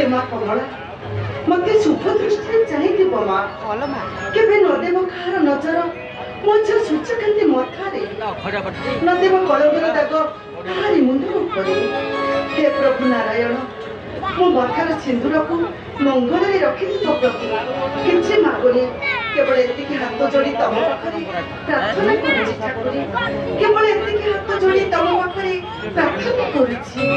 ये माँ कमला मत शुभ दृष्टि चाहिए माँ के नदेव कहार नजर मो झील सूर्यकांति मथारे नदेव कलंकर दाग कहारी मुंड हे प्रभु नारायण मो मथार सिंदूर को मंगल रखी प्रभु कि मागुनी केवल एति हाथ जोड़ी तम पाखे प्रार्थना करुछि ठाकुर केवल एति हाथ जोड़ी तम पाखे प्रार्थना करुछि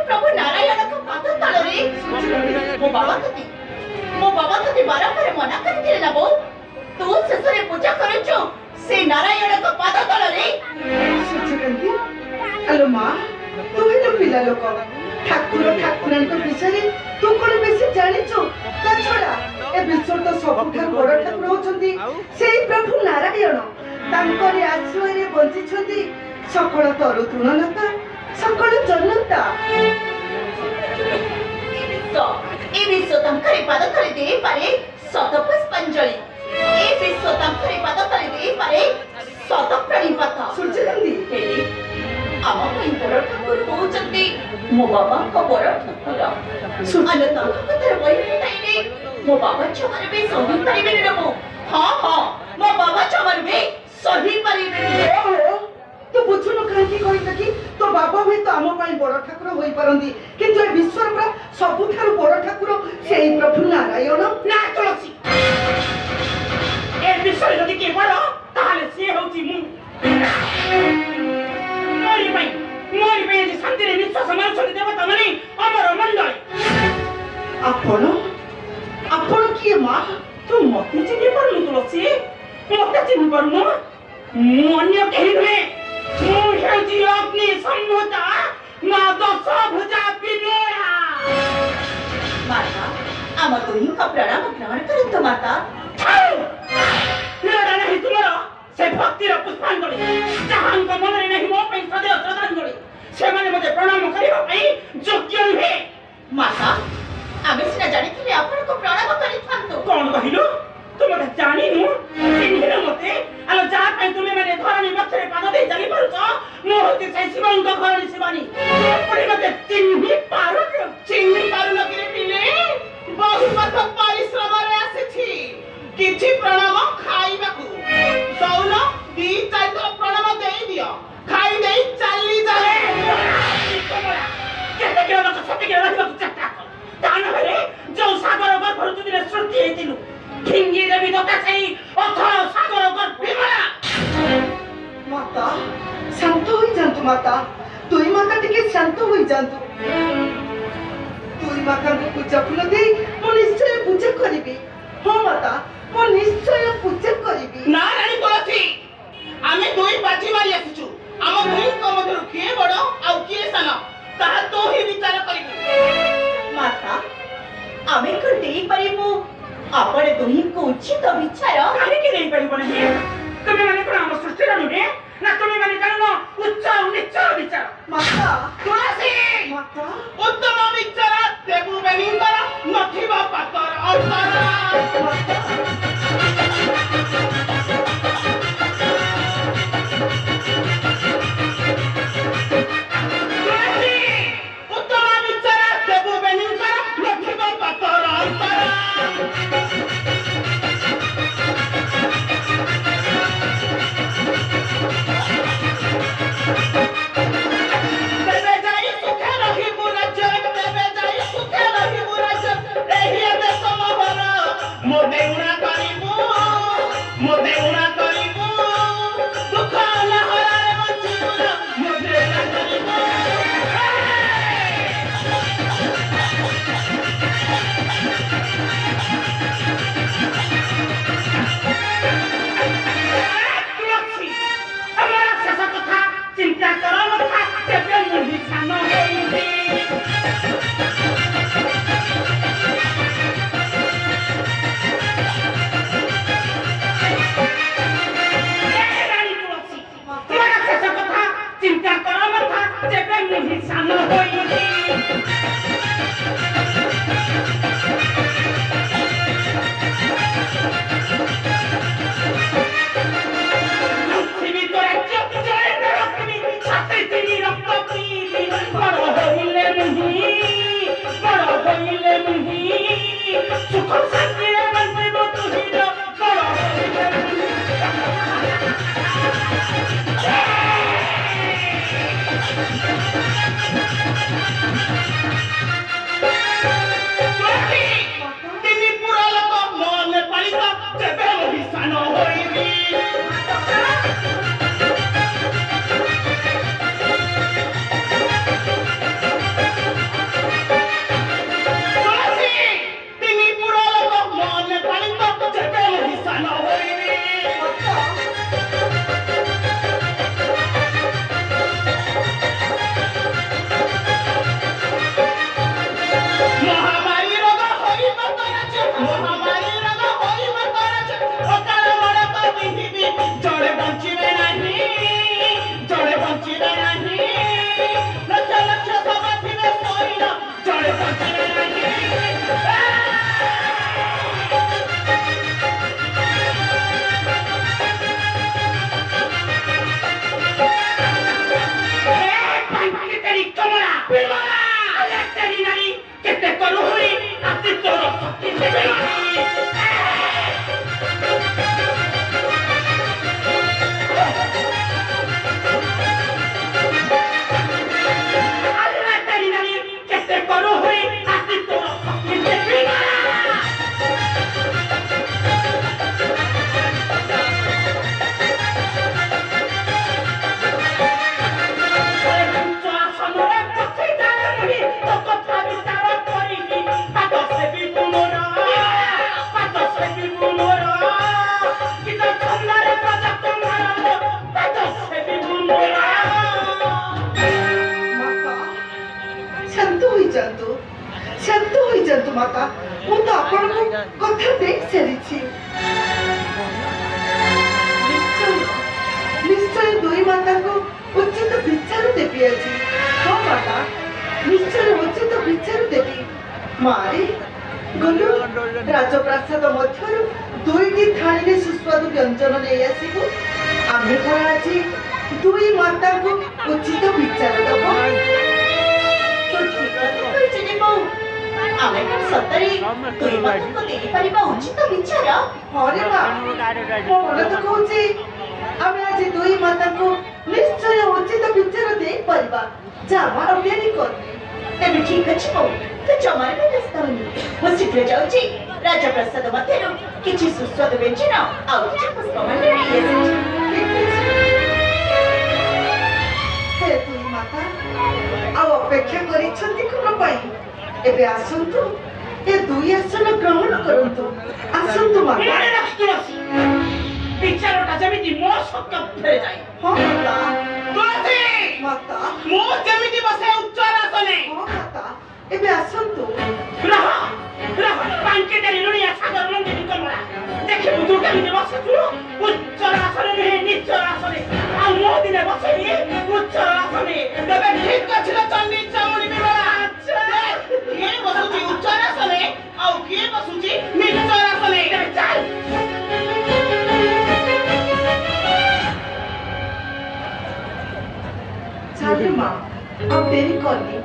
प्रभु नारायण को पाद तले मो बाबा तो बारंबार मना करथिले ना बो तू शेषरे पूजा करछो से नारायण को पाद तले सूर्यकांति हेलो मां तू ही पिला लोक ठाकुर ठाकुरन को विषय तू कोन बेसी जानिछो ता छोड़ा ए विश्व तो सबठार बड़ ठाकुर होचंती सेई प्रभु नारायण तांकरी आश्रय रे बंची छंती सकल तरु तृणलता सकल जन्नता ए विश्व तंकरी पाद तले दे पारे शत पुष्पांजलि ए विश्व तंकरी पाद तले दे पारे शत प्रणिपात सूर्यकांति आम पई बड़ ठाकुर होचंती मो बाबा को बड़ ठाकुर अन तंक कथर बहि ताइने मो बाबा छमर बे सही परिबे नमो हां हां मो बाबा छमर बे सही परिबे तो बुझुन काहे कहि तकी तो बाबा भी तो आम पई बड़ ठाकुर होई परंदी किंतु ए विश्वर पर सबुठार बड़ ठाकुर सेई प्रभु नारायण ना तुलसी ए विश्वर जदि के बड़ ताले से होची मु मोरी पई जे शांति रे विश्व समाज छथि देवता माने अमर मंडल आपण आपण की मां तू मते चिनि परलु तुलसी मते चिनि परलु मु अन्य केहि नुहे मु हेउची अग्नि सम्भूता मा दश भुजा विनोया माता आम तुही का प्रणाम ग्रहण करत माता लड़ा नहीं तुमरा से भक्ति रो पुष्पांजलि जहां को मन रे नहीं मो पे सदैव श्रद्धांजलि से माने मते प्रणाम करिबा पई योग्य नुहे माता आमे सिना जानिथिले आपण को प्रणाम करि थांतो कोन कहिलो तुम मते जानि नु चिन्हिलो मते आलो जा पई तुमे माने धरणी मथरे पाद दे जानि परुछ मो होते से शिवं को घरणी शिवानी पड़ी मते चिन्हि पारु न कि पिले बहु मत परिश्रम रे आसी किछि प्रणाम खाइबाकू दौन दी चाइतो प्रणाम देई दियो खाई देई चली जाए केते के लोक सते के रहिबा चेष्टा कर तान हेले जो सागर गर्भ रुदिले सृष्टि हेतिलु ठिंगी रे विदता sei अथर सागर गर्भ विमला माता शांत होई जांतु माता तुई माता टिके शांत होई जांतु तुई माता को पूजा फुल दे मो निश्चय पूजा करिबी हो माता मो निश्चय पूजा करिबी ना रानी तुलसी आमे दुई बाजी मारी आसीछु आम दुई को मधुर के बड़ आ के सान ता तो ही विचार करिबी माता आमे को देई परिबु आपण दुई को उचित विचार काहे के देई परिबो नहीं तुमे माने कोन हम सृष्टि रा नुहे ना तुमे माने कानो उच्च नीच विचार माता तुलसी माता उत्तम विचार देबु बेनी कर नथिबा पातर अवतार मुहि सान होइली पृथ्वी तो राज्य जय रक्तमी छाते तेरी रक्त पीली बड़ होइले मुहि सुख शांति रे बंदे मो तुही रो बड़ होइले তিনি পুরা লোক মনে পালিত যেবে মহিষান হইবি তিনি পুরা লোক মনে পালিত যেবে মহিষান হইবি মহামারী রোগ হইব তরাছে মহামারী রোগ হইব তরাছে অকাল মরে তো বিহিবি জড়ে বঞ্চিবে নাহি লক্ষ লক্ষ সভা থিবে সৈন্য জড়ে বঞ্চিবে নাহি পাঙ্কি তেরি কমলা বিমলা আলে তেরি নারী কেতে করু হই আতি তোর শক্তি দেবে নাহি আলে তেরি নারী কেতে করু হই আতি তোর শক্তি দেবে না शांत हो जातु माता मु तो आपण को कथा देख सारी निश्चय दुई माता को उचित विचार देवी आज हाँ माता निश्चय उचित विचार देवी मारे गलु राजप्रासाद मध्य दुईटी थाली सुस्वादु व्यंजन नहीं आसबू आम आज दुई माता को उचित विचार दब ଆମେ କଣ ସତରେ ଦୁଇ ମାତାଙ୍କୁ ଦେଇପାରିବା ଉଚିତ ବିଚାର ହରେ ମା ମୋ ମନ ତ କହୁଛି ଆମେ ଆଜି ଦୁଇ ମାତାଙ୍କୁ ନିଶ୍ଚୟ ଉଚିତ ବିଚାର ଦେଇପାରିବା ଯାହା ଆଉ ଡେରି କରିନି ତେବେ ଠିକ ଅଛି ବୋଉ ତୁ ଜମାରେ ବି ବ୍ୟସ୍ତ ହନି ମୁଁ ଶୀଘ୍ର ଯାଉଛି ରାଜପ୍ରାସାଦ ମଧ୍ୟରୁ କିଛି ସୁସ୍ୱାଦୁ ବ୍ୟଞ୍ଜନ ଆଉ କିଛି ପୁଷ୍ପମାଲ୍ୟ ନେଇ ଆସିଛି ହେ ଦୁଇ ମାତା ଆଉ ଅପେକ୍ଷା କରିଛନ୍ତି କଣ ପାଇଁ एबे आसंतु ए दुई आसन ग्रहण करंतु आसंतु माता विचारटा जेमिति मो सत्य फेरे जाय हां माता तुलसी माता मो जेमिति बसे उच्च आसने हां माता एबे आसंतु रह पांके देरी लुनिया सागर मंदिर कमला देखि बुझु केमिति बसतु उच्च आसने नहीं नीच आसने आ मो दिने बसेबी उच्च आसने तबे ठीक अछि चंडी चामुंडी बिमला किए बसुची उच्च आसने आ किए बसुची नीच आसने चल चाले मां अब देरी करनी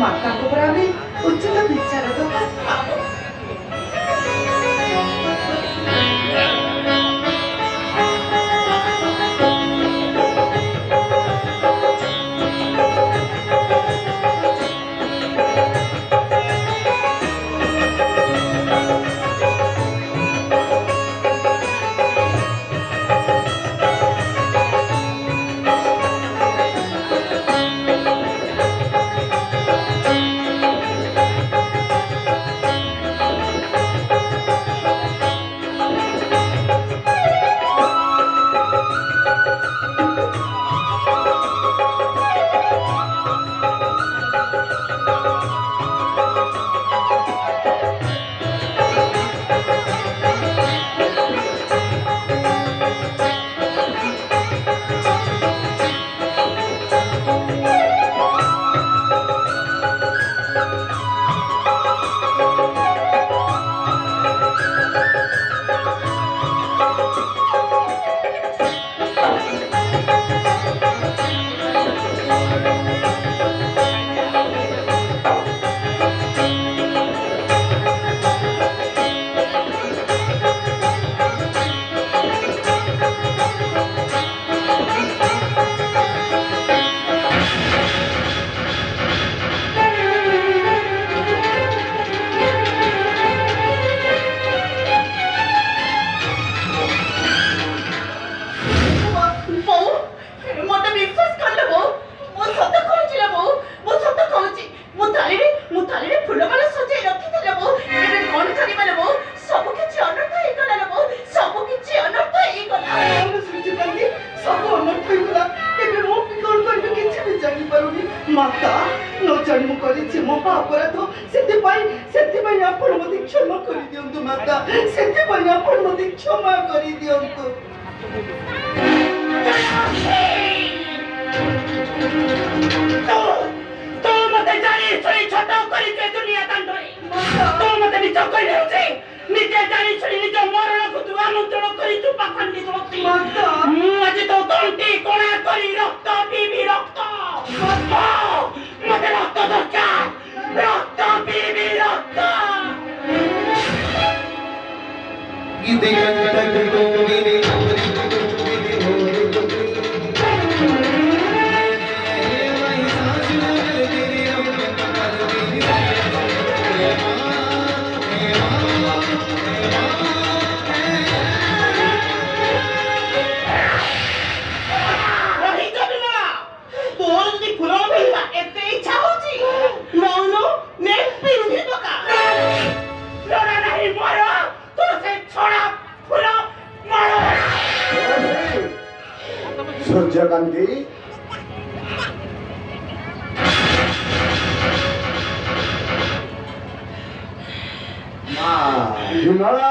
माता को प्रावे उचित विचार दबा माता न जानी मु करिछि महा अपराध सेति आपण मते क्षमा करि दियंतु माता सेति आपण मते क्षमा करि दियंतु तो मते जानी छई छोट करि के दुनिया दांडरे तो मते निच कहि होछे निजे जानी छई निज मरण को तू आमंत्रण करि तू पाखंडी दोती माता मु आज तो तंटी कोणा करि रक्त पीबी रक्त मते रक्त दरकार रक्त पीबी रक्त गीते गंटक गोविने सूर्यकांती विमला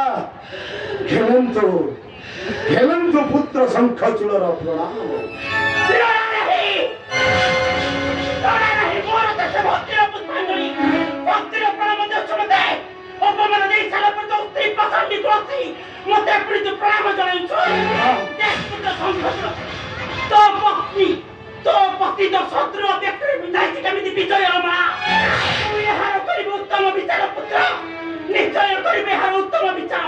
हेमंतु पुत्र शंखचूड़र प्रणाम तो पति तो शत्रु व्यक्ति विधायक केमिति विजय मा तू एहार करिबो उत्तम विचार पुत्र निश्चय करिबे एहार उत्तम विचार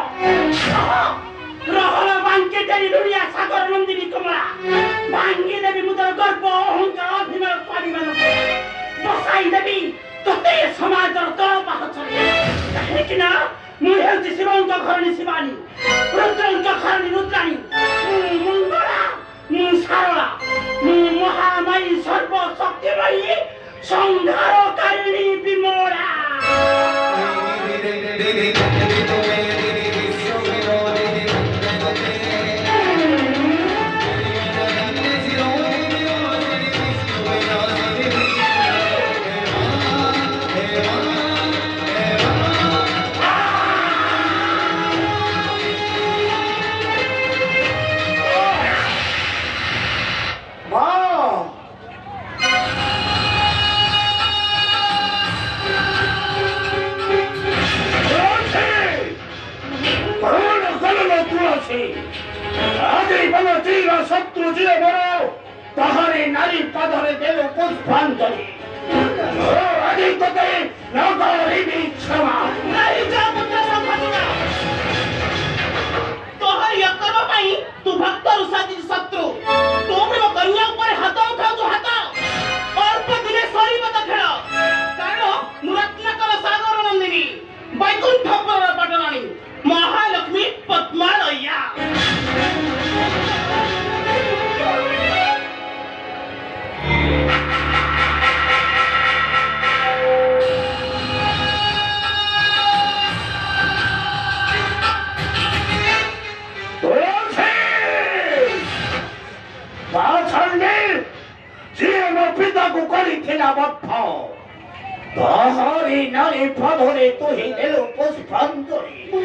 रहल बांके तेरी दुनिया सागर नंदिनी कमला भांगी देवी मुदर गर्व अहंकार अभिमान स्वाभिमान बसाई देवी तोते समाजर तल पाहछले काहे ना मु हेउछि शिवंक घरणी शिवानी रुद्रंक घरणी रुद्राणी मंगला सारला महामाई सर्व शक्तिमयी संहारकारिणी विमला शत्रु जिले मरो तहरे नारी पदरे देलो पुष्पांजलि आदि तते नगरी भी क्षमा नहीं जा पुत्र संपत्तिना तोहर यकर पई तू भक्त रुसादी शत्रु तू प्रेम कन्या ऊपर हाथ उठा तू हाथ अल्प दिने सरी मत खेल कारण मुरत्नकर सागर नंदिनी वैकुंठपुर पटराणी महालक्ष्मी पद्मालया पिता को करी थिला बद्ध तहरी नारी पदरे तू ही देलो पुष्पांजलि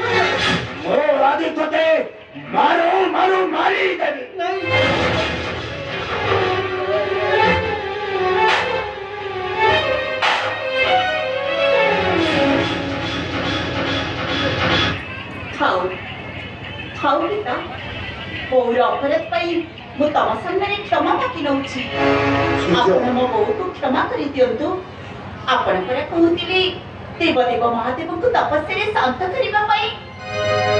मोर आदि तोते मारो मारी देवी थाउ पिता पौर अपराध पाई मु तम सामने क्षमा मागी नउछि आपण मो बहु को क्षमा करि दियंतु आपण पर कहउतिले देवदेव महादेव को तपस्या रे शांत करिबा पाई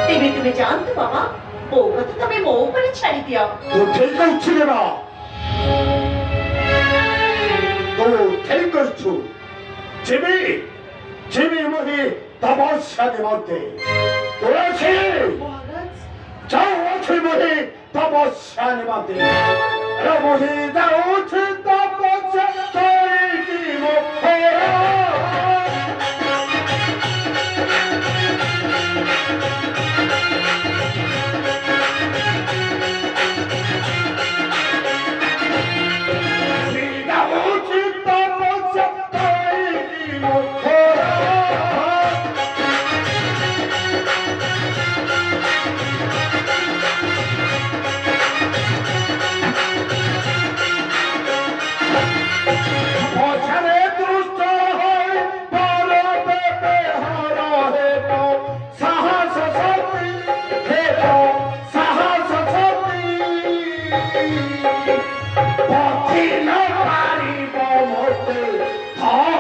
तेबे तुमे जानतु बाबा बहु कथा तमे मो ऊपर छाड़ी दिया तो ठीक अछि रे बा तो ठीक अछि जेबे मोहि तपस्या निमंते तुलसी जाओ अछि मोहि तपस्या निमंते रे मोहि जाओ अछि तपस्या करिबि मोखे পছারে দুষ্ট হয় বড় পেটে হর হেব সাহস শক্তি হেব সাহস শক্তি পথি ন পারিব মতে ধরিতে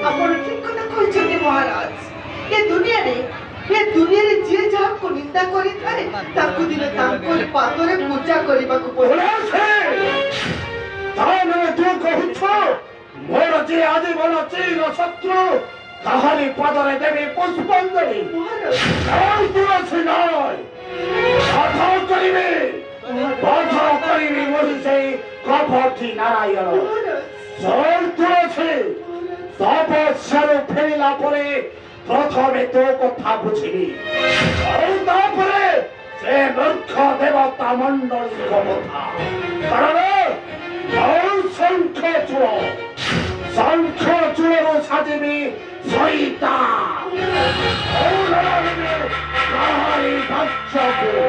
ଆପଣ ଠିକ କଥା କହିଛନ୍ତି ମହାରାଜ। ଏ ଦୁନିଆରେ ଯିଏ ଯାହାକୁ ନିନ୍ଦା କରିଥାଏ ତାକୁ ଦିନେ ତାଙ୍କରି ପାଦରେ ପୂଜା କରିବାକୁ ପଡେ। ତୁ କହୁଛ ମୋର ଯିଏ ଆଜୀବନ ଚିର ଶତ୍ରୁ ତାହାରି ପାଦରେ ଦେବି ପୁଷ୍ପାଞ୍ଜଳି। କରିବି ବୋଲି ସେଇ କପଟି ନାରାୟଣ ତୁଳସୀ ତପସ୍ୟାରୁ ଫେରିଲା ପରେ ପ୍ରଥମେ ତୋ କଥା ବୁଝିବି ଆଉ ତାପରେ ସେ ମୂର୍ଖ ଦେବତା ମଣ୍ଡଳୀଙ୍କ କଥା। କାରଣ ଶଙ୍ଖ ଚୂଳରୁ ସାଜିବି ସଇତା କାହାରି ଭାଗ୍ୟକୁ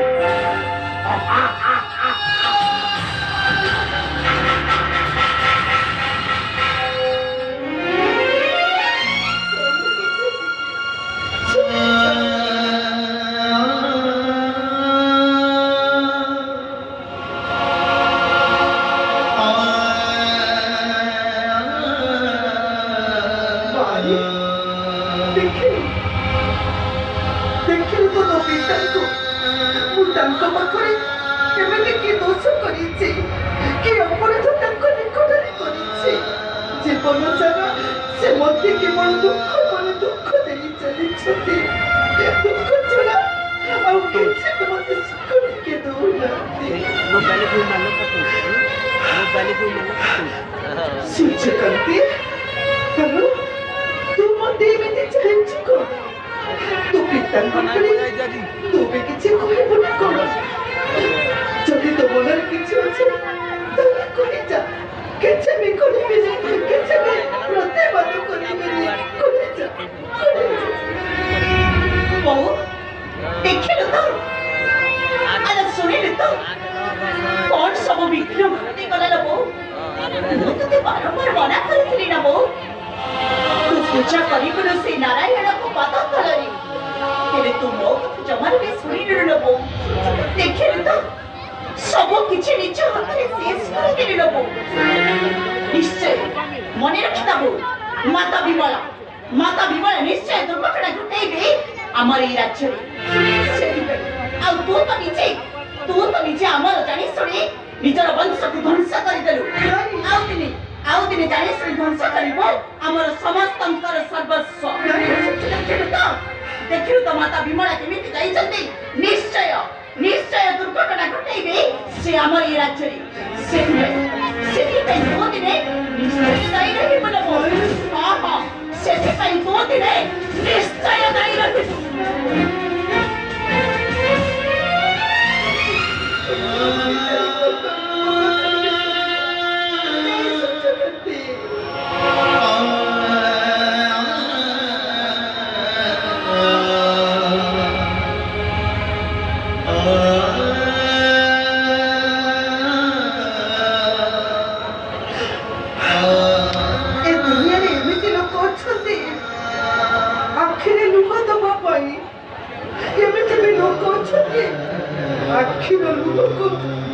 ଆଖିର ଲୁହକୁ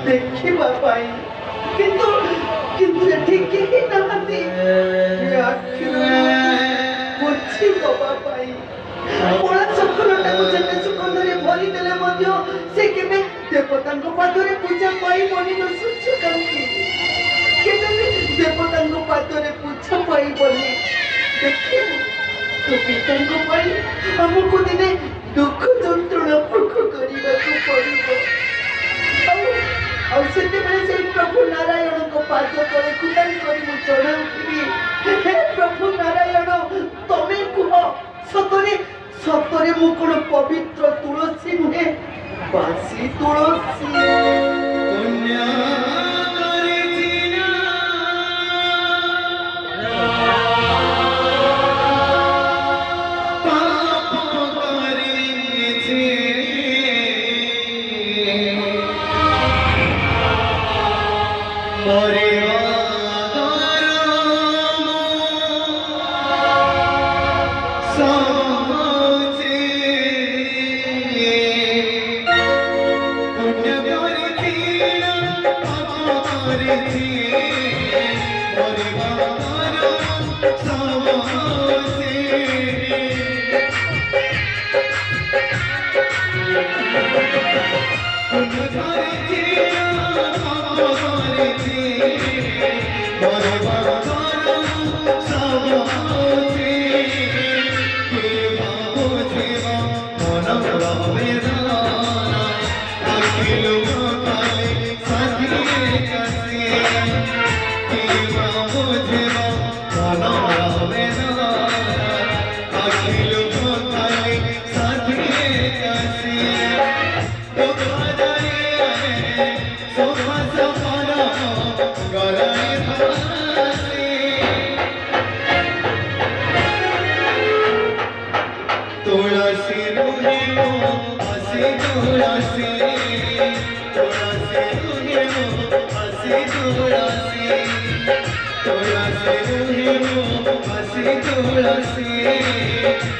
ଦେଖିବା ପାଇଁ, କିନ୍ତୁ देवतांको पादरे पूजा पाई बनी न सूर्य कांति केतने देवतांको पादरे पूजा पाई बनी देखिए तो पितांको पाई हमको दिने दुख जंत्रणा भोग କରିବାକୁ ପଡ଼ିବ ଆଉ ସେତେବେଳେ ସେଇ ପ୍ରଭୁ ନାରାୟଣଙ୍କ ପାଦ ତଳେ କୁଦାନ କରି ମୁଁ ଜଣାଉଥିବି ହେ ପ୍ରଭୁ ନାରାୟଣ ତମେ କୁହ ସତରେ ସତରେ ମୁଁ କଣ ପବିତ୍ର ତୁଳସୀ ନୁହେଁ ବାସି ତୁଳସୀ तुलसी